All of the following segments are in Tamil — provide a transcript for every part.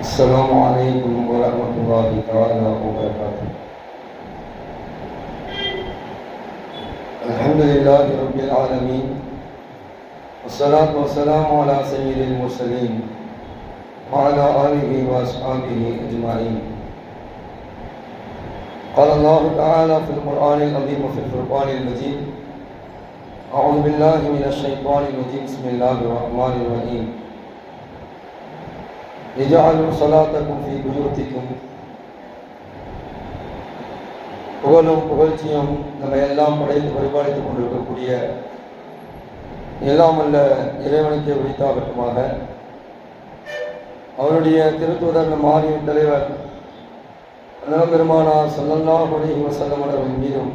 السلام عليكم ورحمة الله تعالى وبركاته. الحمد لله رب العالمين، والصلاة والسلام على سيد المرسلين وعلى آله وأصحابه أجمعين. قال الله تعالى في القرآن العظيم وفي الفرقان المجيد: أعوذ بالله من الشيطان الرجيم، بسم الله الرحمن الرحيم. اجعلوا صلاتكم في بيوتكم. புகழும் புகழ்ச்சியும் நம்ம எல்லாம் படைத்து பரிபாலித்துக் கொண்டிருக்கக்கூடிய எல்லாம் அல்ல இறைவனுக்கே உரித்தாகட்டுமாக. அவருடைய திருத்தூதர் நம் மாநில தலைவர் அண்ணல் பெருமானார் ஸல்லல்லாஹு அலைஹி வஸல்லம் அவர்கள் மீதும்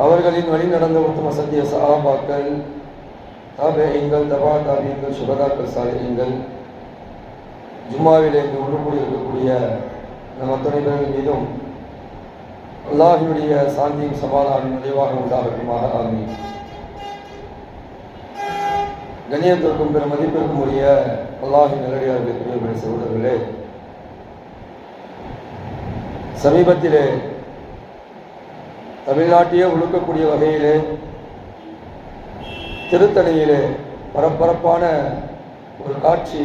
அவர்களின் வழி நடந்த உத்தம சத்திய சஹாபாக்கள், தாபிஈன்கள், தபா தாபிஈன்கள், சுஹதாக்கள், சாலிஹீன்கள், ஜும்மாவிலே இங்கு உருப்படி இருக்கக்கூடிய நம் அத்தனை பேர்கள் மீதும் அல்லாஹ்வுடைய சாந்தியும் சமாதானம் நிறைவாக உண்டாகட்டுமாக. ஆமீன். கண்ணியத்திற்கும் பெரும் மதிப்பிற்கும் உரிய அல்லாஹ்வின் நல்லடியார்களே, பெரியவர்களே, சகோதரர்களே, சமீபத்திலே தமிழ்நாட்டையே உழுக்கக்கூடிய வகையிலே திருத்தணியிலே பரபரப்பான ஒரு காட்சி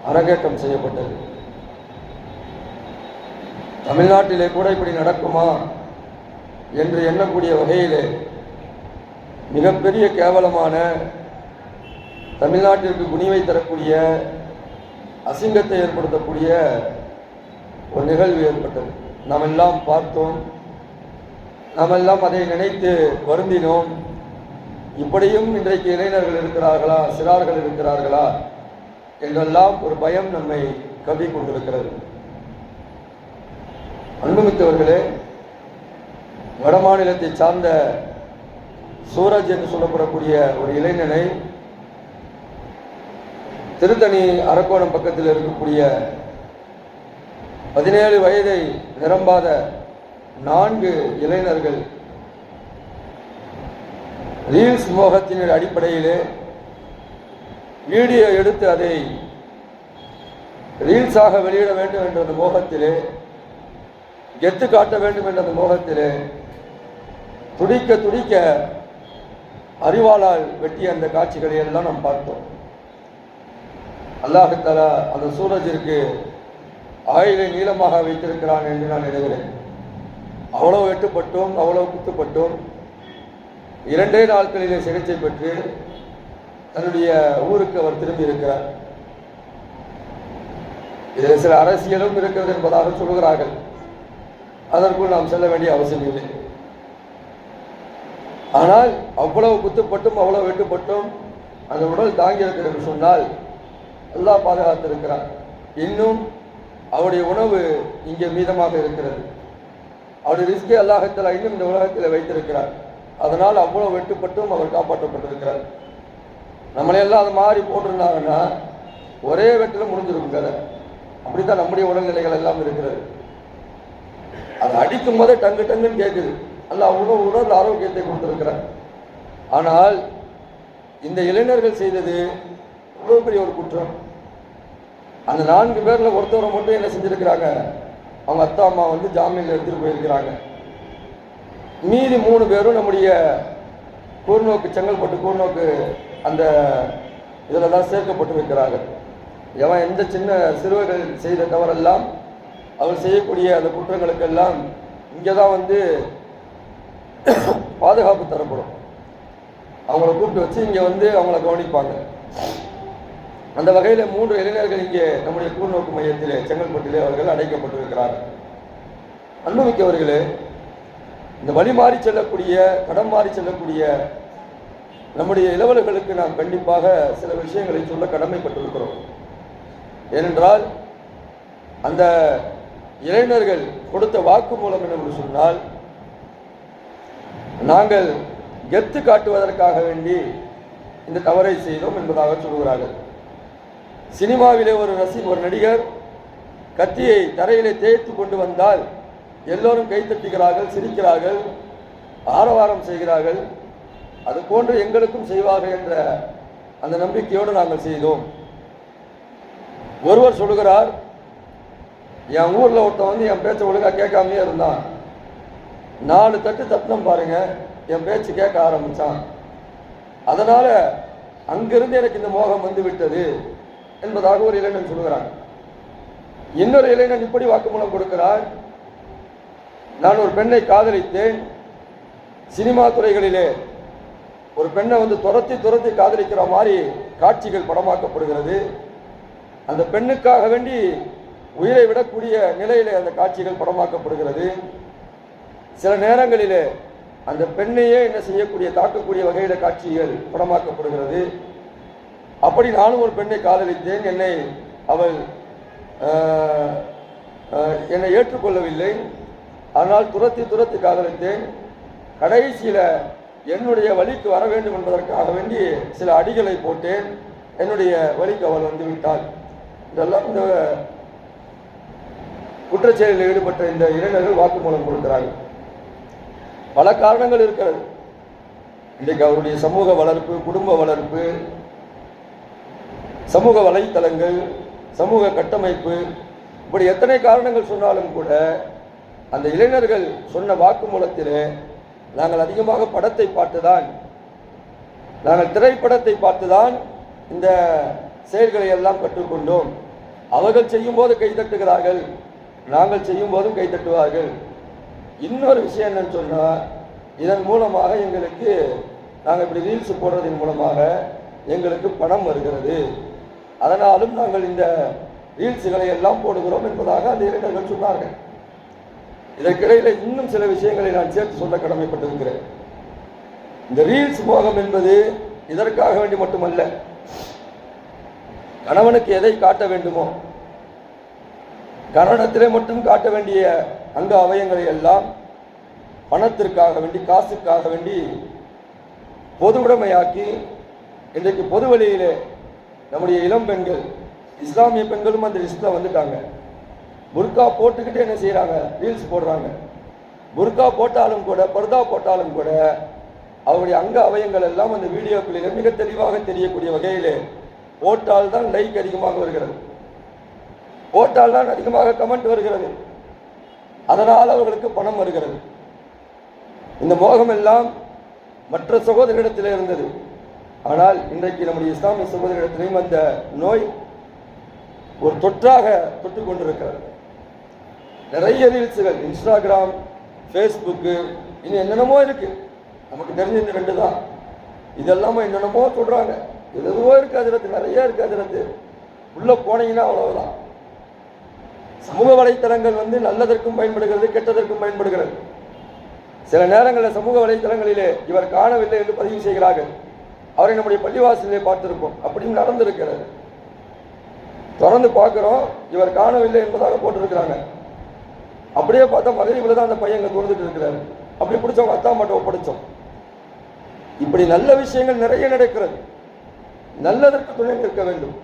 அரங்கேற்றம் செய்யப்பட்டது. தமிழ்நாட்டிலே கூட இப்படி நடக்குமா என்று எண்ணக்கூடிய வகையிலே மிகப்பெரிய கேவலமான, தமிழ்நாட்டிற்கு குனிவை தரக்கூடிய, அசிங்கத்தை ஏற்படுத்தக்கூடிய ஒரு நிகழ்வு ஏற்பட்டது. நாம் எல்லாம் பார்த்தோம், நாம் எல்லாம் அதை நினைத்து வருந்தினோம். இப்படியும் இன்றைக்கு இளைஞர்கள் இருக்கிறார்களா, சிறார்கள் இருக்கிறார்களா என்றெல்லாம் ஒரு பயம் நம்மை கவ்வி கொண்டிருக்கிறது. அன்புமிக்கவர்களே, வடமாநிலத்தை சார்ந்த சூரஜ் என்று சொல்லப்படக்கூடிய ஒரு இளைஞனை திருத்தணி அரக்கோணம் பக்கத்தில் இருக்கக்கூடிய 17 வயதை நிரம்பாத 4 இளைஞர்கள் ரீல்ஸ் மோகத்தின் அடிப்படையிலே வீடியோ எடுத்து அதை ரீல்ஸாக வெளியிட வேண்டும் என்ற அந்த மோகத்திலே, கெத்து காட்ட வேண்டும் என்ற அந்த மோகத்திலே துடிக்க துடிக்க அறிவாளால் வெட்டிய அந்த காட்சிகளை எல்லாம் நாம் பார்த்தோம். அல்லாஹ் தஆலா அந்த சூரஜிற்கு ஆயுளை நீளமாக வைத்திருக்கிறான் என்று நான் நினைக்கிறேன். அவ்வளவு வெட்டுப்பட்டும், அவ்வளவு குத்துப்பட்டும் 2 நாட்களிலே சிகிச்சை பெற்று தன்னுடைய ஊருக்கு அவர் திரும்பி இருக்கிறார். இதில் சில அரசியலும் இருக்கிறது என்பதாக சொல்கிறார்கள். அதற்குள் நாம் செல்ல வேண்டிய அவசியம் இல்லை. ஆனால் அவ்வளவு குத்துப்பட்டும், அவ்வளவு வெட்டுப்பட்டும் அந்த உடல் தாங்கி இருக்கிறது சொன்னால் அல்லாஹ் பாதுகாத்திருக்கிறார். இன்னும் அவருடைய உணவு இங்கே மீதமாக இருக்கிறது. அவருடைய ரிஸ்கை அல்லாஹ் தஆலா இன்னும் இந்த உலகத்தில் வைத்திருக்கிறார். அதனால் அவ்வளவு வெட்டுப்பட்டும் அவர் காப்பாற்றப்பட்டிருக்கிறார். நம்மளையெல்லாம் அது மாதிரி போட்டிருந்தாங்கன்னா ஒரே வெட்டில் முடிஞ்சிருக்கும் கதை. அப்படித்தான் நம்முடைய உடல்நிலைகள் எல்லாம் இருக்கிறது. அது அடிக்கும் போதே டங்கு டங்குன்னு கேட்குது. அல்லாஹ் உடல் ஆரோக்கியத்தை கொடுத்திருக்கிறார். ஆனால் இந்த இளைஞர்கள் செய்தது இவ்வளவு பெரிய ஒரு குற்றம். அந்த 4 பேர்ல ஒருத்தவரை மட்டும் என்ன செஞ்சிருக்கிறாங்க, அவங்க அத்தா அம்மா ஜாமீனில் எடுத்துட்டு போயிருக்கிறாங்க. மீதி 3 பேரும் நம்முடைய கூர்நோக்கு, செங்கல்பட்டு கூர்நோக்கு அந்த இதில் தான் சேர்க்கப்பட்டிருக்கிறார்கள். எவன் எந்த சின்ன சிறுவர்கள் செய்த தவறெல்லாம், அவர் செய்யக்கூடிய அந்த குற்றங்களுக்கெல்லாம் இங்கே தான் பாதுகாப்பு தரப்படும். அவங்கள கூப்பிட்டு வச்சு இங்கே அவங்கள கவனிப்பாங்க. அந்த வகையில் 3 இளைஞர்கள் இங்கே நம்முடைய கூர்நோக்கு மையத்திலே செங்கல்பட்டிலே அவர்கள் அடைக்கப்பட்டிருக்கிறார்கள். அன்புமிக்கவர்களே, இந்த வழி மாறி செல்லக்கூடிய, கடம் மாறி செல்லக்கூடிய நம்முடைய இளவல்களுக்கு நாம் கண்டிப்பாக சில விஷயங்களை சொல்ல கடமைப்பட்டிருக்கிறோம். ஏனென்றால் அந்த இளைஞர்கள் கொடுத்த வாக்குமூலம் என்னவென்று சொன்னால், நாங்கள் கெத்து காட்டுவதற்காக வேண்டி இந்த தவறை செய்தோம் என்பதாக சொல்கிறார்கள். சினிமாவிலே ஒரு நடிகர் கத்தியை தரையிலே தேய்த்து கொண்டு வந்தால் எல்லோரும் கைத்தட்டுகிறார்கள், சிரிக்கிறார்கள், ஆரவாரம் செய்கிறார்கள். அது போன்று எங்களுக்கும் செய்வார்கள் என்ற அந்த நம்பிக்கையோடு நாங்கள் செய்தோம். ஒருவர் சொல்லுகிறார், என் ஊரில் ஒருத்தன் வந்து என் பேச்சை ஒழுங்காக கேட்காமே இருந்தான், 4 தட்டு தட்டினம் பாருங்க, என் பேச்சு கேட்க ஆரம்பித்தான், அதனால் அங்கிருந்து எனக்கு இந்த மோகம் வந்து விட்டது என்பதாக ஒரு இளைஞன் சொல்கிறான். இன்னொரு இளைஞன் இப்படி வாக்குமூலம் கொடுக்கிறார், நான் ஒரு பெண்ணை காதலித்தேன், சினிமா துறைகளிலே ஒரு பெண்ணை வந்து துரத்தி துரத்தி காதலிக்கிற மாதிரி காட்சிகள் படமாக்கப்படுகிறது. அந்த பெண்ணுக்காக வேண்டி உயிரை விடக்கூடிய நிலையிலே அந்த காட்சிகள் படமாக்கப்படுகிறது. சில நேரங்களிலே அந்த பெண்ணையே என்ன செய்யக்கூடிய தாக்கக்கூடிய வகையில் காட்சிகள் படமாக்கப்படுகிறது. அப்படி நானும் ஒரு பெண்ணை காதலித்தேன், அவள் என்னை ஏற்றுக்கொள்ளவில்லை, ஆனால் துரத்தி துரத்தி காதலித்தேன். கடைசியில் என்னுடைய வழிக்கு வர வேண்டும் என்பதற்காக வேண்டி சில அடிகளை போட்டேன், என்னுடைய வழிக்கு அவள் வந்து விட்டாள். இதெல்லாம் இந்த குற்றச்செயலில் ஈடுபட்ட இந்த இளைஞர்கள் வாக்குமூலம் கொடுக்கிறார்கள். பல காரணங்கள் இருக்கிறது. இன்றைக்கு அவருடைய சமூக வளர்ப்பு, குடும்ப வளர்ப்பு, சமூக வலைத்தளங்கள், சமூக கட்டமைப்பு, இப்படி எத்தனை காரணங்கள் சொன்னாலும் கூட அந்த இளைஞர்கள் சொன்ன வாக்குமூலத்திலே நாங்கள் அதிகமாக படத்தை பார்த்துதான், நாங்கள் திரைப்படத்தை பார்த்துதான் இந்த செயல்களை எல்லாம் கற்றுக்கொண்டோம். அவர்கள் செய்யும் போது கைதட்டுகிறார்கள், நாங்கள் செய்யும் போதும் கைதட்டுவார்கள். இன்னொரு விஷயம் என்னன்னு சொன்னால், இதன் மூலமாக எங்களுக்கு நாங்கள் இப்படி ரீல்ஸ் போடுறதன் மூலமாக எங்களுக்கு பணம் வருகிறது, அதனாலும் நாங்கள் இந்த ரீல்ஸுகளை எல்லாம் போடுகிறோம் என்பதாக அந்த இளைஞர்கள் சொன்னார்கள். இதற்கிடையில் இன்னும் சில விஷயங்களை நான் சேர்த்து சொல்ல கடமைப்பட்டிருக்கிறேன். இந்த ரீல்ஸ் மோகம் என்பது இதற்காக வேண்டி மட்டுமல்ல, கணவனுக்கு எதை காட்ட வேண்டுமோ, கரணத்திலே மட்டும் காட்ட வேண்டிய அங்க அவயங்களை எல்லாம் பணத்திற்காக வேண்டி, காசுக்காக வேண்டி பொதுவுடைமையாக்கி இன்றைக்கு பொது வழியிலே நம்முடைய இளம் பெண்கள், இஸ்லாமிய பெண்களும் அந்த லிஸ்ட்ல வந்துட்டாங்க. புர்கா போட்டுக்கிட்டே என்ன செய்யறாங்க, ரீல்ஸ் போடுறாங்க. புர்கா போட்டாலும் கூட, பர்தா போட்டாலும் கூட அவருடைய அங்க அவயங்கள் எல்லாம் அந்த வீடியோக்களில் மிக தெளிவாக தெரியக்கூடிய வகையிலே போட்டால் தான் லைக் அதிகமாக வருகிறது, போட்டால் தான் அதிகமாக கமெண்ட் வருகிறது, அதனால் அவர்களுக்கு பணம் வருகிறது. இந்த மோகம் எல்லாம் மற்ற சகோதரிடத்தில் இருந்தது. ஆனால் இன்றைக்கு நம்முடைய இஸ்லாமிய சகோதரிடத்திலையும் அந்த நோய் ஒரு தொற்றாக தொட்டு கொண்டிருக்கிறது. நிறைய ரீல்ஸுகள், இன்ஸ்டாகிராம், ஃபேஸ்புக்கு, இன்னும் என்னென்னமோ இருக்கு. நமக்கு தெரிஞ்ச இந்த 2 தான். இதெல்லாம என்னென்னமோ சொல்றாங்க, எதுவோ இருக்கு, அதிரத்து நிறைய இருக்கு. அதிரத்து உள்ள போனீங்கன்னா அவ்வளவுதான். சமூக வலைத்தளங்கள் வந்து நல்லதற்கும் பயன்படுகிறது, கெட்டதற்கும் பயன்படுகிறது. சில நேரங்களில் சமூக வலைத்தளங்களிலே இவர் காணவில்லை என்று பதிவு செய்கிறார்கள், அவரை நம்முடைய பள்ளிவாசலிலே பார்த்திருப்போம், அப்படின்னு நடந்திருக்கிறது. தொடர்ந்து பார்க்கிறோம், இவர் காணவில்லை என்பதாக போட்டிருக்கிறாங்க. அப்படியே பார்த்தா மகரிபில் தான் அந்த பையன் தொழுதுட்டு இருக்கிறாரு. அப்படி பிடிச்சவங்க அத்தா மட்டும் ஒப்படைச்சோம். இப்படி நல்ல விஷயங்கள் நிறைய நடக்கிறது. நல்லதற்கு துணை நிற்க வேண்டும்,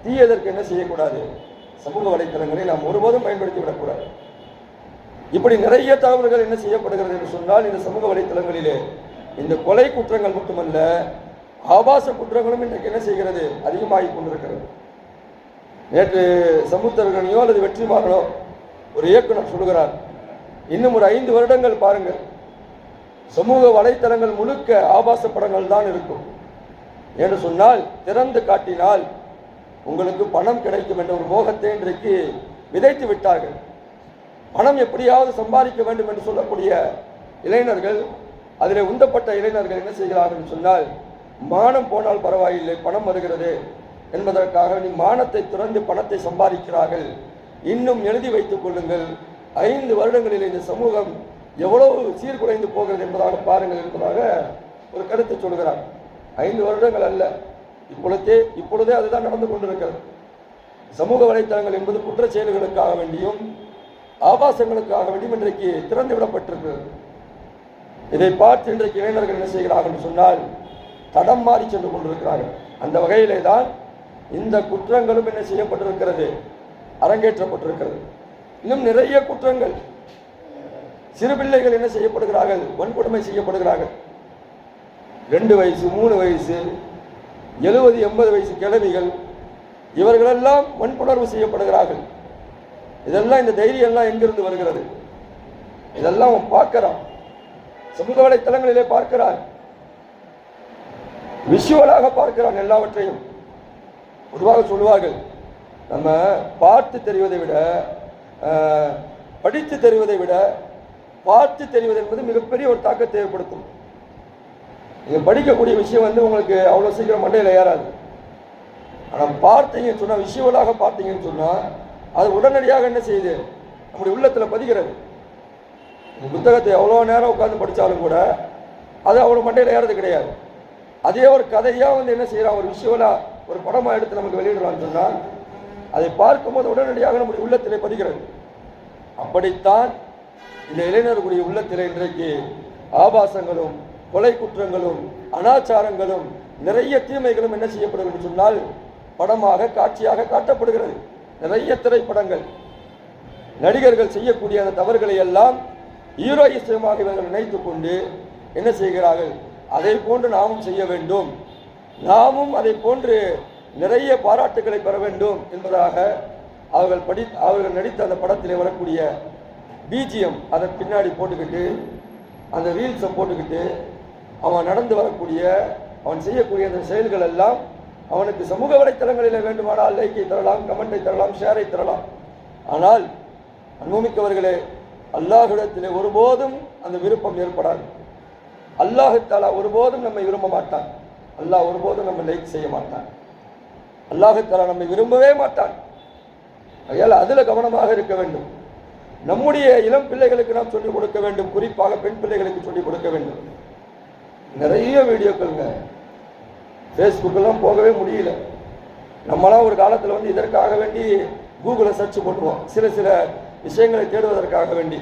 தீயதற்கு என்ன செய்யக்கூடாது, சமூக வலைத்தளங்களை நாம் ஒருபோதும் பயன்படுத்தி விடக்கூடாது. இப்படி நிறைய தகவல்கள் என்ன செய்யப்படுகிறது என்று சொன்னால், இந்த சமூக வலைத்தளங்களிலே இந்த கொலை குற்றங்கள் மட்டுமல்ல, ஆபாச குற்றங்களும் இன்றைக்கு என்ன செய்கிறது, அதிகமாகி கொண்டிருக்கிறது. நேற்று சமுத்திரகனியோ அல்லது வெற்றிமாறனோ ஒரு இயக்குனர் சொல்லுகிறார், இன்னும் ஒரு 5 வருடங்கள் பாருங்கள், சமூக வலைத்தளங்கள் முழுக்க ஆபாச படங்கள் தான் இருக்கும் என்று சொன்னால், திறந்து காட்டினால் உங்களுக்கு பணம் கிடைக்கும் என்ற ஒரு மோகத்தை இன்றைக்கு விதைத்து விட்டார்கள். பணம் எப்படியாவது சம்பாதிக்க வேண்டும் என்று சொல்லக்கூடிய இளைஞர்கள், அதில் உந்தப்பட்ட இளைஞர்கள் என்ன செய்கிறார்கள் என்று சொன்னால், மானம் போனால் பரவாயில்லை, பணம் வருகிறது என்பதற்காக நீ மானத்தை துறந்து பணத்தை சம்பாதிக்கிறார்கள். இன்னும் எழுதி வைத்துக் கொள்ளுங்கள், 5 வருடங்களில் இந்த சமூகம் எவ்வளவு சீர்குலைந்து போகிறது என்பதாக பாருங்கள் என்பதாக ஒரு கருத்தை சொல்கிறார். 5 வருடங்கள் அல்ல, இப்பொழுதே அதுதான் நடந்து கொண்டிருக்கிறது. சமூக வலைத்தளங்கள் என்பது குற்ற செயல்களுக்காக வேண்டியும் ஆபாசங்களுக்காக வேண்டியும் இன்றைக்கு திறந்து விடப்பட்டிருக்கிறது. இதை பார்த்து இன்றைக்கு இளைஞர்கள் என்ன செய்கிறார்கள் என்று சொன்னால், தடம் மாறி சென்று கொண்டிருக்கிறார்கள். அந்த வகையிலே தான் இந்த குற்றங்களும் என்ன செய்யப்பட்டிருக்கிறது, அரங்கேற்றப்பட்டிருக்கிறது. இன்னும் நிறைய குற்றங்கள், சிறு பிள்ளைகள் என்ன செய்யப்படுகிறார்கள், வன்கொடுமை செய்யப்படுகிறார்கள். 2 வயசு 3 வயசு 70-80 வயசு கிழவிகள் இவர்களெல்லாம் வன்புணர்வு செய்யப்படுகிறார்கள். இதெல்லாம் இந்த தைரியம் எல்லாம் எங்கிருந்து வருகிறது? இதெல்லாம் அவன் பார்க்கிறான், சமூக வலைத்தளங்களிலே பார்க்கிறான், விஷுவலாக பார்க்கிறான் எல்லாவற்றையும். பொதுவாக சொல்லுவார்கள், நம்ம பார்த்து தெரிவதை விட படித்து தெரிவதை விட பார்த்து தெரிவது என்பது மிகப்பெரிய ஒரு தாக்கத்தை ஏற்படுத்தும். நீங்கள் படிக்கக்கூடிய விஷயம் உங்களுக்கு அவ்வளோ சீக்கிரம் மண்டையில் ஏறாது. ஆனால் பார்த்தீங்கன்னு சொன்னால், விஷுவலாக பார்த்தீங்கன்னு சொன்னால் அது உடனடியாக என்ன செய்யுது, நம்முடைய உள்ளத்தில் பதிகிறது. புத்தகத்தை எவ்வளோ நேரம் உட்காந்து படித்தாலும் கூட அது அவ்வளோ மண்டையில் ஏறது கிடையாது. அதே ஒரு கதையாக என்ன செய்யறான், ஒரு விஷுவலாக ஒரு படமாக எடுத்து நமக்கு வெளியிடலான்னு சொன்னால் அதை பார்க்கும்போது உடனடியாக நம்முடைய உள்ளத்திலே பதிகிறது. அப்படித்தான் இந்த இளைஞர்களுடைய உள்ளத்திலே இன்றைக்கு ஆபாசங்களும் கொலை குற்றங்களும் அனாச்சாரங்களும் நிறைய தீமைகளும் என்ன செய்யப்படுகிறது சொன்னால் படமாக காட்சியாக காட்டப்படுகிறது. நிறைய திரைப்படங்கள் நடிகர்கள் செய்யக்கூடிய அந்த தவறுகளை எல்லாம் ஹீரோயிசமாக இவர்கள் நினைத்துக் கொண்டு என்ன செய்கிறார்கள், அதை போன்று நாமும் செய்ய வேண்டும், நாமும் அதை போன்று நிறைய பாராட்டுகளை பெற வேண்டும் என்பதாக அவர்கள் நடித்த அந்த படத்திலே வரக்கூடிய பிஜிஎம் அதை பின்னாடி போட்டுக்கிட்டு அந்த ரீல்ஸை போட்டுக்கிட்டு அவன் நடந்து வரக்கூடிய அவன் செய்யக்கூடிய அந்த செயல்கள் எல்லாம் அவனுக்கு சமூக வலைத்தளங்களில் வேண்டுமானால் லைக்கை தரலாம், கமெண்டை தரலாம், ஷேரை தரலாம். ஆனால் அன்புமிக்கவர்களே, அல்லாஹ்விடத்திலே ஒருபோதும் அந்த விருப்பம் ஏற்படாது. அல்லாஹ் தஆலா ஒருபோதும் நம்மை விரும்ப மாட்டான். அல்லாஹ் ஒருபோதும் நம்ம லைக் செய்ய மாட்டான். அல்லாஹ் தஆலா நம்மை விரும்பவே மாட்டான். ஆகையால் அதில் கவனமாக இருக்க வேண்டும். நம்முடைய இளம் பிள்ளைகளுக்கு நாம் சொல்லிக் கொடுக்க வேண்டும், குறிப்பாக பெண் பிள்ளைகளுக்கு சொல்லிக் கொடுக்க வேண்டும். நிறைய வீடியோக்கள்ங்க, ஃபேஸ்புக்கெல்லாம் போகவே முடியல. நம்மளாம் ஒரு காலத்தில் இதற்காக வேண்டி கூகுளை சர்ச் பண்ணுவோம், சில விஷயங்களை தேடுவதற்காக வேண்டி.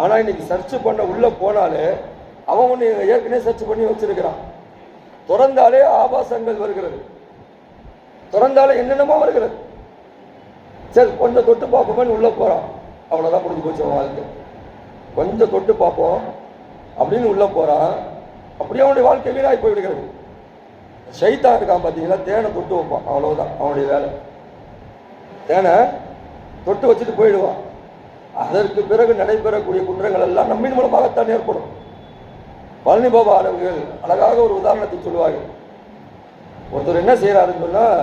ஆனால் இன்னைக்கு சர்ச் பண்ண உள்ளே போனாலே அவன் ஒன்று ஏற்கனவே சர்ச் பண்ணி வச்சிருக்கிறான். திறந்தாலே ஆபாசங்கள் வருகிறது, திறந்தாலே என்னென்னமோ வருகிறது. சரி கொஞ்சம் தொட்டு பார்ப்போமேன்னு உள்ளே போகிறான், அவ்வளோதான் முடிஞ்சு போச்சு வாழ்க்கை. கொஞ்சம் தொட்டு பார்ப்போம் அப்படின்னு உள்ளே போகிறான், அப்படியே அவனுடைய வாழ்க்கை வீணாகி போய்விடுகிறது. ஷைத்தான் இருக்கான் பார்த்தீங்களா, தேனை தொட்டு வைப்பான், அவ்வளோதான் அவனுடைய வேலை. தேனை தொட்டு வச்சுட்டு போயிடுவான். அதற்கு பிறகு நடைபெறக்கூடிய குற்றங்கள் எல்லாம் நம்மின் மூலமாகத்தான் ஏற்படும். பழனி பாபா அவர்கள் அழகாக ஒரு உதாரணத்தை சொல்லுவார்கள். ஒருத்தர் என்ன செய்கிறாருன்னு சொன்னால்,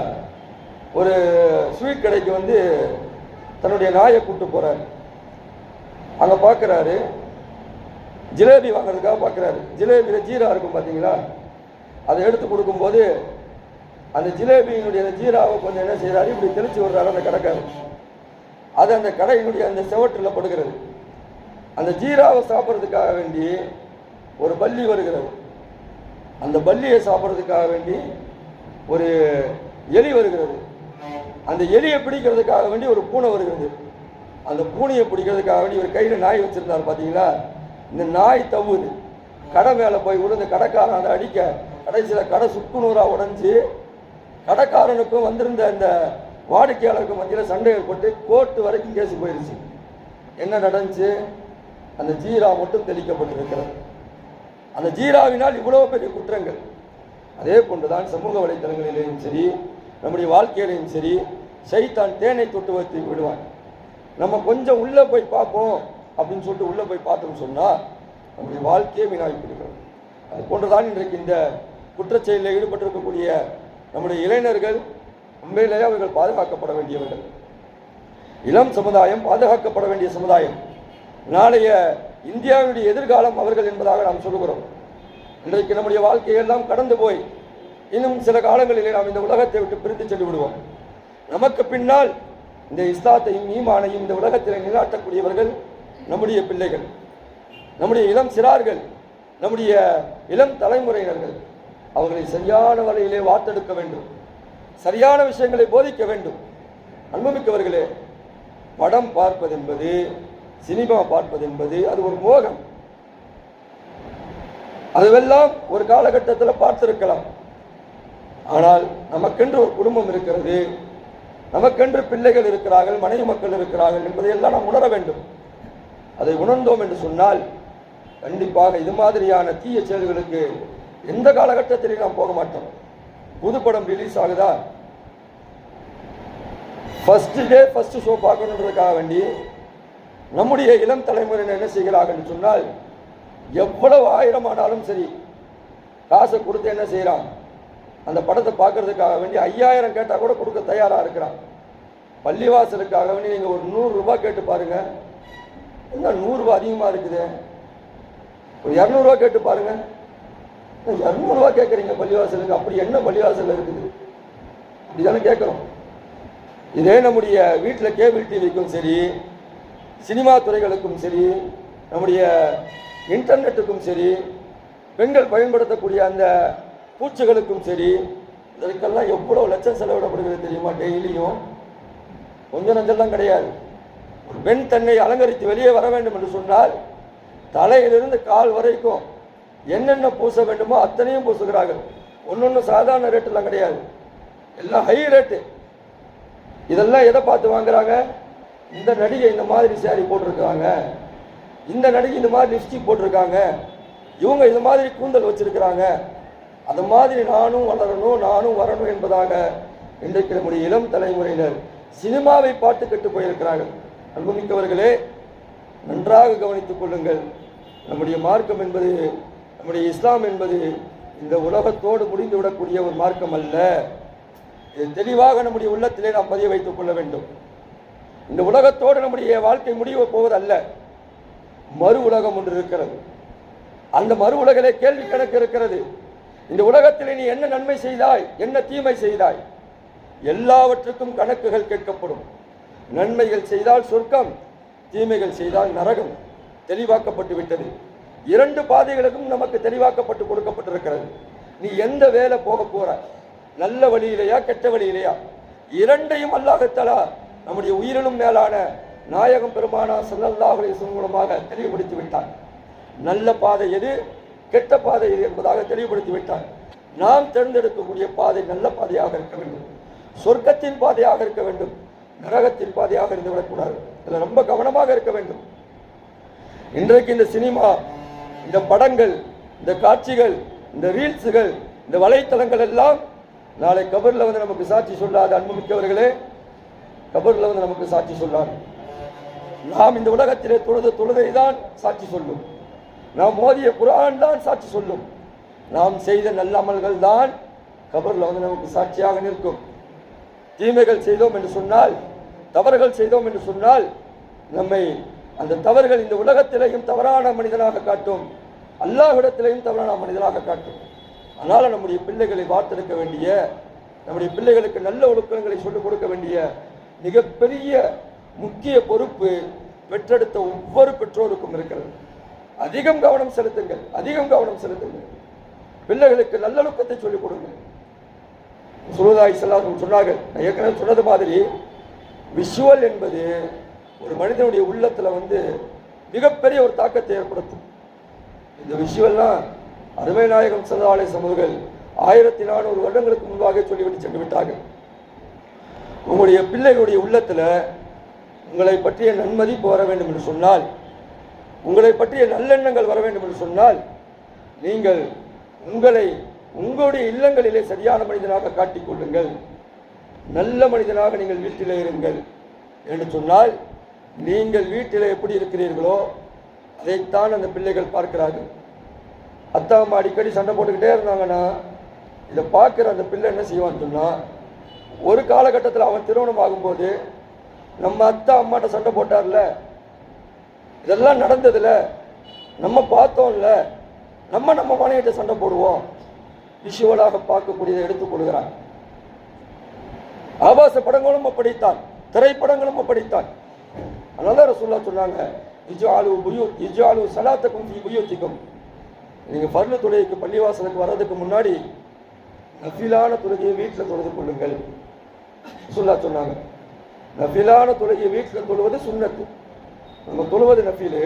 ஒரு ஸ்வீட் கடைக்கு தன்னுடைய நாயை கூப்பிட்டு போகிறாரு. அங்கே பார்க்குறாரு, ஜிலேபி வாங்குறதுக்காக பார்க்குறாரு. ஜிலேபியில் ஜீரா இருக்கும் பார்த்தீங்களா, அதை எடுத்து கொடுக்கும்போது அந்த ஜிலேபியினுடைய ஜீராவை கொஞ்சம் என்ன செய்கிறாரு, இப்படி தெளித்து விடுறாரு அந்த கடைக்காரர். அது அந்த கடையினுடைய அந்த செவற்றில் படுகிறது. அந்த ஜீராவை சாப்பிட்றதுக்காக வேண்டி ஒரு பல்லி வருகிறது. அந்த பல்லியை சாப்பிட்றதுக்காக வேண்டி ஒரு எலி வருகிறது. அந்த எலியை பிடிக்கிறதுக்காக வேண்டி ஒரு பூனை வருகிறது. அந்த பூனையை பிடிக்கிறதுக்காக வேண்டி ஒரு கையில் நாய் வச்சுருந்தார் பார்த்தீங்களா. இந்த நாய் தவுது கடை மேலே போய் விழுந்து கடைக்காரன் அதை அடிக்க, கடைசியில் கடை சுக்குநூறாக உடஞ்சி கடைக்காரனுக்கும் வந்திருந்த அந்த வாடிக்கையாளருக்கும் மத்தியில் சண்டை ஏற்பட்டு கோர்ட்டு வரைக்கும் கேஸ் போயிடுச்சு. என்ன நடந்துச்சு, அந்த ஜீரா மட்டும் தெளிக்கப்பட்டிருக்கிறது. அந்த ஜீராவினால் இவ்வளோ பெரிய குற்றங்கள். அதே போன்றுதான் சமூக வலைத்தளங்களிலேயும் சரி, நம்முடைய வாழ்க்கையிலையும் சரி, ஷைத்தான் தேனை தொட்டு வைத்து விடுவான். நம்ம கொஞ்சம் உள்ளே போய் பார்ப்போம் அப்படின்னு சொல்லிட்டு உள்ளே போய் பார்த்தோம்னு சொன்னால் நம்முடைய வாழ்க்கையே வீணாகிவிடுகிறது. அது போன்றுதான் இன்றைக்கு இந்த குற்றச்செயலில் ஈடுபட்டிருக்கக்கூடிய நம்முடைய இளைஞர்கள் உண்மையிலேயே அவர்கள் பாதுகாக்கப்பட வேண்டியவர்கள். இளம் சமுதாயம் பாதுகாக்கப்பட வேண்டிய சமுதாயம். நாளைய இந்தியாவுடைய எதிர்காலம் அவர்கள் என்பதாக நாம் சொல்லுகிறோம். இன்றைக்கு நம்முடைய வாழ்க்கையெல்லாம் கடந்து போய் இன்னும் சில காலங்களிலே நாம் இந்த உலகத்தை விட்டு பிரிந்து சென்று விடுவோம். நமக்கு பின்னால் இந்த இஸ்லாத்தையும் ஈமானையும் இந்த உலகத்தில் நிலைநாட்டக்கூடியவர்கள் நம்முடைய பிள்ளைகள், நம்முடைய இளம் சிறார்கள், நம்முடைய இளம் தலைமுறையினர்கள். அவர்களை சரியான வழியிலே வார்த்தெடுக்க வேண்டும், சரியான விஷயங்களை போதிக்க வேண்டும். அன்புமிக்கவர்களே, படம் பார்ப்பது என்பது, சினிமா பார்ப்பது என்பது அது ஒரு மோகம். அதுவெல்லாம் ஒரு காலகட்டத்தில் பார்த்திருக்கலாம். ஆனால் நமக்கென்று ஒரு குடும்பம் இருக்கிறது, நமக்கென்று பிள்ளைகள் இருக்கிறார்கள், மனைவி மக்கள் இருக்கிறார்கள் என்பதையெல்லாம் நாம் உணர வேண்டும். அதை உணர்ந்தோம் என்று சொன்னால் கண்டிப்பாக இது மாதிரியான தீய செயல்களுக்கு எந்த காலகட்டத்திலையும் நாம் போக மாட்டோம். புதுப்படம் ரிலீஸ் ஆகுதா, ஃபர்ஸ்ட் ஷோ பார்க்கணுன்றதுக்காக வேண்டி நம்முடைய இளம் தலைமுறையினர் என்ன செய்கிறார்கள் சொன்னால், எவ்வளவு ஆயிரமானாலும் சரி காசை கொடுத்து என்ன செய்கிறான், அந்த படத்தை பார்க்கறதுக்காக வேண்டி 5000 கேட்டால் கூட கொடுக்க தயாராக இருக்கிறான். பள்ளிவாசலுக்காக வேண்டி நீங்கள் ஒரு 100 ரூபாய் கேட்டு பாருங்க, என்ன 100 ரூபாய் அதிகமாக இருக்குது, ஒரு 200 ரூபா கேட்டு பாருங்க, 200 ரூபா கேட்குறீங்க பள்ளிவாசலுக்கு, அப்படி என்ன பள்ளிவாசல் இருக்குது, இப்படிதானே கேட்குறோம். இதே நம்முடைய வீட்டில் கேபிள் டிவிக்கும் சரி, சினிமா துறைகளுக்கும் சரி, நம்முடைய இன்டர்நெட்டுக்கும் சரி, பெண்கள் பயன்படுத்தக்கூடிய அந்த பூச்சிகளுக்கும் சரி, இதற்கெல்லாம் எவ்வளோ லட்சம் செலவிடப்படுகிறது தெரியுமா? டெய்லியும் கொஞ்சம் நஞ்செல்லாம் கிடையாது. ஒரு பெண் தன்னை அலங்கரித்து வெளியே வர வேண்டும் என்று சொன்னால் தலையிலிருந்து கால் வரைக்கும் என்னென்ன பூச வேண்டுமோ அத்தனையும் பூசுகிறார்கள். ஒன்று சாதாரண ரேட்டெல்லாம் கிடையாது, எல்லாம் ஹை ரேட்டு. இதெல்லாம் எதை பார்த்து வாங்குறாங்க? இந்த நடிகை இந்த மாதிரி சேரீ போட்டிருக்காங்க, இந்த நடிகை இந்த மாதிரி லிப்ஸ்டிக் போட்டிருக்காங்க, இவங்க இந்த மாதிரி கூந்தல் வச்சிருக்கிறாங்க, அது மாதிரி நானும் வளரணும், நானும் வரணும் என்பதாக இன்றைக்கு நம்முடைய இளம் தலைமுறையினர் சினிமாவை பார்த்து கெட்டு போயிருக்கிறார்கள். அன்புமிக்கவர்களே, நன்றாக கவனித்துக் கொள்ளுங்கள். நம்முடைய மார்க்கம் என்பது, நம்முடைய இஸ்லாம் என்பது இந்த உலகத்தோடு முடிந்துவிடக்கூடிய ஒரு மார்க்கம் அல்ல. இது தெளிவாக நம்முடைய உள்ளத்திலே நாம் பதிய வைத்துக் கொள்ள வேண்டும். இந்த உலகத்தோடு நம்முடைய வாழ்க்கை முடிவு போவதல்ல, மறு உலகம் ஒன்று இருக்கிறது. அந்த மறு உலகிலே கேள்வி கணக்கு இருக்கிறது. இந்த உலகத்திலே நீ என்ன நன்மை செய்தாய், என்ன தீமை செய்தாய், எல்லாவற்றுக்கும் கணக்குகள் கேட்கப்படும். நன்மைகள் செய்தால் சொர்க்கம், தீமைகள் செய்தால் நரகம். தெளிவாக்கப்பட்டு விட்டது. 2 பாதைகளுக்கும் நமக்கு தெளிவாக்கப்பட்டு கொடுக்கப்பட்டிருக்கிறது. நீ எந்த வேலை போக போற, நல்ல வழியிலையா கெட்ட வழியிலையா, 2ஐயும் அல்லாஹ் தஆலா நம்முடைய உயிரிலும் மேலான நாயகம் பெருமானார் ஸல்லல்லாஹு அலைஹி வஸல்லம் மூலமாக தெளிவுபடுத்தி விட்டார். நல்ல பாதை எது, கெட்ட பாதை எது என்பதாக தெளிவுபடுத்தி விட்டார். நாம் தேர்ந்தெடுக்கக்கூடிய பாதை நல்ல பாதையாக இருக்க வேண்டும், சொர்க்கத்தின் பாதையாக இருக்க வேண்டும், நரகத்தின் பாதையாக இருந்துவிடக்கூடாது. இதில் ரொம்ப கவனமாக இருக்க வேண்டும். இன்றைக்கு இந்த சினிமா, இந்த படங்கள், இந்த காட்சிகள், இந்த ரீல்ஸுகள், இந்த வலைத்தளங்கள் எல்லாம் நாளை கபரில் வந்து நமக்கு சாட்சி சொல்லாது. அன்புமிக்கவர்களே, கபரில் வந்து நமக்கு சாட்சி சொல்லாது. நாம் இந்த உலகத்திலே தொழுதை தான் சாட்சி சொல்லும், நாம் மோதிய குர்ஆன் தான் சாட்சி சொல்லும், நாம் செய்த நல்ல அமல்கள் தான் கபரில் வந்து நமக்கு சாட்சியாக நிற்கும். தீமைகள் செய்தோம் என்று சொன்னால், தவறுகள் செய்தோம் என்று சொன்னால், நம்மை அந்த தவறுகள் இந்த உலகத்திலேயும் தவறான மனிதனாக காட்டும், அல்லாஹ்விடத்திலேயும் தவறான மனிதனாக காட்டும். அதனால் நம்முடைய பிள்ளைகளை வார்த்தெடுக்க வேண்டிய, நம்முடைய பிள்ளைகளுக்கு நல்ல ஒழுக்கங்களை சொல்லிக் கொடுக்க வேண்டிய மிகப்பெரிய முக்கிய பொறுப்பு பெற்றெடுத்த ஒவ்வொரு பெற்றோருக்கும் இருக்கிறது. அதிகம் கவனம் செலுத்துங்கள், அதிகம் கவனம் செலுத்துங்கள். பிள்ளைகளுக்கு நல்லொழுக்கத்தை சொல்லிக் கொடுங்கள். சுல்லல்லாஹு அலைஹி வஸல்லம் சொன்னார்கள், நான் ஏற்கனவே சொன்னது மாதிரி விஷுவல் என்பது ஒரு மனிதனுடைய உள்ளத்தில் வந்து மிகப்பெரிய ஒரு தாக்கத்தை ஏற்படுத்தும். இந்த விஷுவல்லாம் அருமை நாயகம் ஸல்லல்லாஹு அலைஹி வஸல்லம் அவர்கள் 1400 வருடங்களுக்கு முன்பாக சொல்லிவிட்டு சென்று விட்டார்கள். உங்களுடைய பிள்ளைகளுடைய உள்ளத்தில் உங்களை பற்றிய நன்மதிப்பு வர வேண்டும் என்று சொன்னால், உங்களை பற்றிய நல்லெண்ணங்கள் வர வேண்டும் என்று சொன்னால், நீங்கள் உங்களுடைய இல்லங்களிலே சரியான மனிதனாக காட்டிக்கொள்ளுங்கள், நல்ல மனிதனாக நீங்கள் வீட்டிலே இருங்கள் என்று சொன்னால், நீங்கள் வீட்டில் எப்படி இருக்கிறீர்களோ அதைத்தான் அந்த பிள்ளைகள் பார்க்கிறார்கள். அத்தா அம்மா அடிக்கடி சண்டை போட்டுக்கிட்டே இருந்தாங்கன்னா இதை பார்க்குற அந்த பிள்ளை என்ன செய்வான்னு சொன்னால், ஒரு காலகட்டத்தில் அவன் திருமணம் ஆகும்போது நம்ம அத்தா அம்மாட்ட சண்டை போட்டார்ல, இதெல்லாம் நடந்ததில்ல, நம்ம பார்த்தோம்ல, நம்ம மனைவிட்ட சண்டை போடுவோம், விஷுவலாக பார்க்கக்கூடியதை எடுத்துக்கொள்கிறான். ஆபாச படங்களும் அப்படித்தான், திரைப்படங்களும் அப்படித்தான். அதனால ரசூலுல்லாஹ் சொன்னாங்க, இஜ்அலு ஸலாத்தக்கும் ஃபீ புயூத்திக்கும், நீங்கள் ஃபர்லு தொழுகைக்கு பள்ளிவாசலுக்கு வர்றதுக்கு முன்னாடி நஃபிலான தொழுகையை வீட்டில் தொழுது கொள்ளுங்கள். ரசூலுல்லாஹ் சொன்னாங்க, நஃபிலான தொழுகையை வீட்டில் தொழுவது சுன்னத்து. நம்ம தொழுவது நஃபிலு,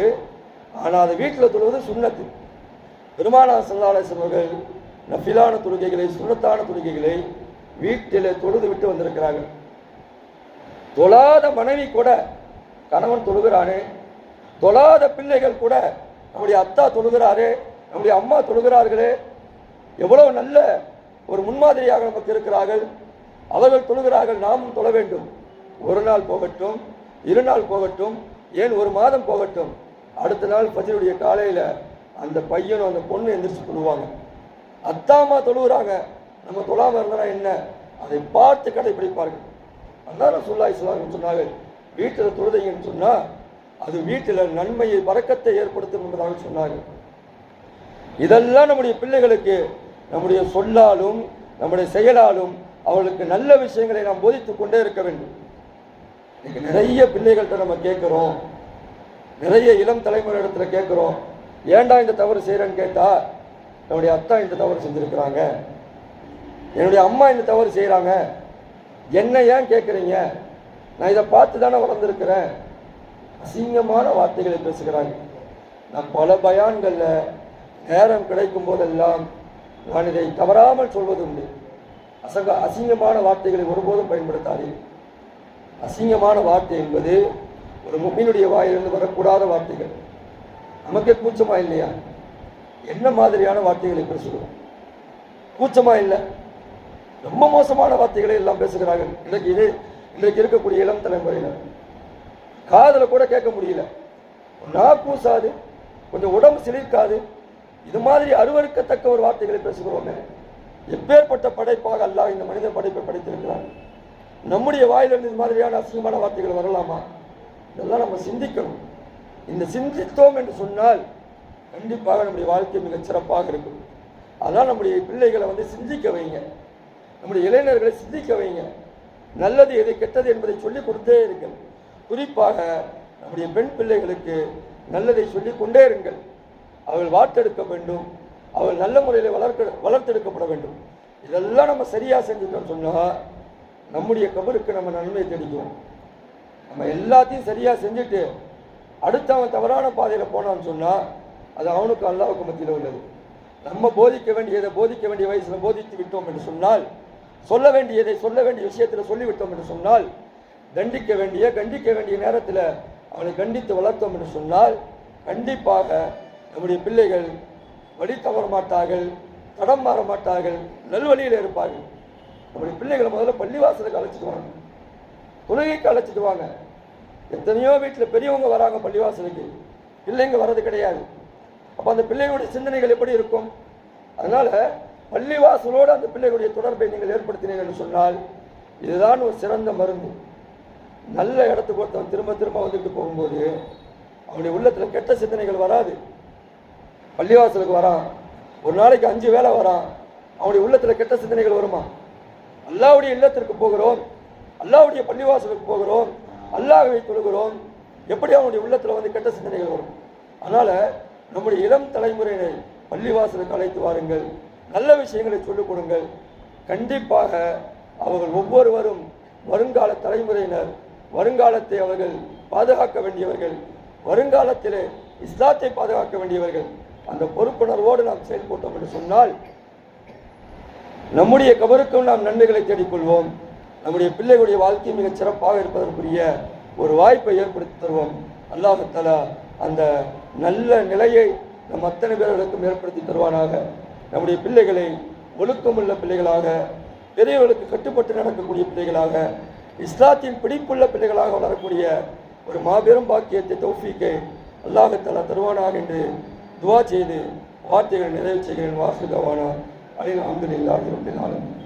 ஆனால் அதை வீட்டில் தொழுவது சுன்னத்து. பெருமானார் ஸல்லல்லாஹு அலைஹி வஸல்லம் அவர்கள் நஃபிலான தொழுகைகளை, சுன்னத்தான தொழுகைகளை வீட்டிலே தொழுது விட்டு வந்திருக்கிறாங்க. தொழாத மனைவி கூட கணவன் தொழுகிறானே, தொழாத பிள்ளைகள் கூட நம்முடைய அத்தா தொழுகிறாரே, நம்முடைய அம்மா தொழுகிறார்களே, எவ்வளவு நல்ல ஒரு முன்மாதிரியாக நமக்கு இருக்கிறார்கள். அவர்கள் தொழுகிறார்கள், நாமும் தொழ வேண்டும். ஒரு நாள் போகட்டும், 2 நாள் போகட்டும், ஏன் 1 மாதம் போகட்டும், அடுத்த நாள் ஃபஜ்ருடைய காலையில் அந்த பையனும் அந்த பொண்ணு எந்திரிச்சு தொழுவாங்க. அத்தாமா தொழுகிறாங்க, நம்ம தொழாமல் இருந்தா என்ன, அதை பார்த்து கடைபிடிப்பார்கள். அல்லாஹ் ரசூலுல்லாஹி ஸல்லல்லாஹு அலைஹி வஸல்லம் சொன்னார்கள், வீட்டில் தொழுதைங்கன்னு சொன்னால் அது வீட்டில் நன்மையை பரக்கத்தை ஏற்படுத்தும் என்பதாக சொன்னார்கள். இதெல்லாம் நம்முடைய பிள்ளைகளுக்கு நம்முடைய சொல்லாலும் நம்முடைய செயலாலும் அவர்களுக்கு நல்ல விஷயங்களை நாம் போதித்துக் கொண்டே இருக்க வேண்டும். இன்னைக்கு நிறைய பிள்ளைகள்கிட்ட நம்ம கேட்குறோம், நிறைய இளம் தலைமுறை இடத்துல கேட்குறோம், ஏன்டா இந்த தவறு செய்கிறேன்னு கேட்டால், என்னுடைய அத்தா இந்த தவறு செஞ்சுருக்கிறாங்க, என்னுடைய அம்மா இந்த தவறு செய்கிறாங்க, என்ன ஏன் கேட்குறீங்க, நான் இதை பார்த்து தானே வளர்ந்துருக்கிறேன், அசிங்கமான வார்த்தைகளை பேசுகிறாங்க. நான் பல பயான்களில் நேரம் கிடைக்கும் போதெல்லாம் நான் இதை தவறாமல் சொல்வது உண்டு. அசிங்கமான வார்த்தைகளை ஒருபோதும் பயன்படுத்தாதீர்கள். அசிங்கமான வார்த்தை என்பது ஒரு முஃமினுடைய வாயிலிருந்து வரக்கூடாத வார்த்தைகள். நமக்கே கூச்சமா இல்லையா? என்ன மாதிரியான வார்த்தைகளை பேசுகிறோம்? கூச்சமா இல்லை? ரொம்ப மோசமான வார்த்தைகளை எல்லாம் பேசுகிறார்கள் இன்றைக்கு இருக்கக்கூடிய இளம் தலைமுறையினர். காதல கூட கேட்க முடியல, நான் கூசாது, கொஞ்சம் உடம்பு சிலிர்க்காது, இது மாதிரி அருவருக்கத்தக்க ஒரு வார்த்தைகளை பேசுகிறோமே. எப்பேற்பட்ட படைப்பாக அல்லாஹ் இந்த மனித படைப்பை படைத்திருக்கிறார். நம்முடைய வாயிலிருந்து இது மாதிரியான அசிங்கமான வார்த்தைகள் வரலாமா? இதெல்லாம் நம்ம சிந்திக்கணும். இந்த சிந்தித்தோம் என்று சொன்னால் கண்டிப்பாக நம்முடைய வாழ்க்கை மிகச் சிறப்பாக இருக்கும். அதான் நம்முடைய பிள்ளைகளை சிந்திக்க வைங்க, நம்முடைய இளைஞர்களை சிந்திக்க வைங்க. நல்லது எது கெட்டது என்பதை சொல்லிக் கொடுத்தே இருங்கள். குறிப்பாக நம்முடைய பெண் பிள்ளைகளுக்கு நல்லதை சொல்லிக் கொண்டே இருங்கள். அவள் வார்த்தெடுக்க வேண்டும், அவள் நல்ல முறையில் வளர்த்தெடுக்கப்பட வேண்டும். இதெல்லாம் நம்ம சரியாக செஞ்சுட்டோம்னு சொன்னால் நம்முடைய கபருக்கு நம்ம நன்மை தேடிக்குவோம். நம்ம எல்லாத்தையும் சரியாக செஞ்சுட்டு அடுத்து அவன் தவறான பாதையில் போனான்னு சொன்னால் அது அவனுக்கு அல்லாஹ்வுக்கு மத்தியில் உள்ளது. நம்ம போதிக்க வேண்டியதை போதிக்க வேண்டிய வயசில் போதித்து விட்டோம் என்று சொன்னால், சொல்ல வேண்டியதை சொல்ல வேண்டிய விஷயத்தில் சொல்லிவிட்டோம் என்று சொன்னால், கண்டிக்க வேண்டிய நேரத்தில் அவனை கண்டித்து வளர்த்தோம் என்று சொன்னால் கண்டிப்பாக நம்முடைய பிள்ளைகள் வழி தவற மாட்டார்கள், தடம் மாற மாட்டார்கள், நல்வழியில் இருப்பார்கள். நம்முடைய பிள்ளைகளை முதல்ல பள்ளிவாசலுக்கு அழைச்சிட்டு வாங்க, தொழுகைக்கு அழைச்சிட்டு வாங்க. எத்தனையோ வீட்டில் பெரியவங்க வராங்க பள்ளிவாசலுக்கு, பிள்ளைங்க வர்றது கிடையாது. அப்போ அந்த பிள்ளைகளுடைய சிந்தனைகள் எப்படி இருக்கும்? அதனால பள்ளிவாசலோடு அந்த பிள்ளைகளுடைய தொடர்பை நீங்கள் ஏற்படுத்தினீர்கள் என்று சொன்னால் இதுதான் ஒரு சிறந்த மருந்து. நல்ல இடத்துக்கு ஒருத்தவன் திரும்ப திரும்ப வந்துட்டு போகும்போது அவனுடைய உள்ளத்தில் கெட்ட சிந்தனைகள் வராது. பள்ளிவாசலுக்கு வரான், ஒரு நாளைக்கு 5 வேளை வரான், அவனுடைய உள்ளத்தில் கெட்ட சிந்தனைகள் வருமா? அல்லாஹ்வுடைய இல்லத்திற்கு போகிறோம், அல்லாஹ்வுடைய பள்ளிவாசலுக்கு போகிறோம், அல்லாஹ்வை தொழுகிறோம், எப்படி அவனுடைய உள்ளத்தில் கெட்ட சிந்தனைகள் வரும்? அதனால நம்முடைய இளம் தலைமுறையினை பள்ளிவாசலுக்கு அழைத்து வாருங்கள், நல்ல விஷயங்களை சொல்லிக் கொடுங்கள். கண்டிப்பாக அவர்கள் ஒவ்வொருவரும் வருங்கால தலைமுறையினர், வருங்காலத்தை அவர்கள் பாதுகாக்க வேண்டியவர்கள், வருங்காலத்திலே இஸ்லாத்தை பாதுகாக்க வேண்டியவர்கள். அந்த பொறுப்புணர்வோடு நாம் செயல்பட்டோம் என்று சொன்னால் நம்முடைய கபருக்கும் நாம் நன்மைகளை தேடிக்கொள்வோம். நம்முடைய பிள்ளைகளுடைய வாழ்க்கை மிகச் சிறப்பாக இருப்பதற்குரிய ஒரு வாய்ப்பை ஏற்படுத்தி தருவோம். அல்லாஹ் தஆலா அந்த நல்ல நிலையை நம் அத்தனை பேர்களுக்கும் ஏற்படுத்தி தருவானாக. நம்முடைய பிள்ளைகளை ஒழுக்கமுள்ள பிள்ளைகளாக, பெரியவர்களுக்கு கட்டுப்பட்டு நடக்கக்கூடிய பிள்ளைகளாக, இஸ்லாத்தின் பிடிப்புள்ள பிள்ளைகளாக வளரக்கூடிய ஒரு மாபெரும் பாக்கியத்தை தௌஃபீக்கை அல்லாஹ் தஆலா தருவானாக என்று துவா செய்து வார்த்தைகளை நிறைவு செய்கிறேன். வாசுதவானா அல்ஹம்துலில்லாஹி ரப்பில் ஆலமீன்.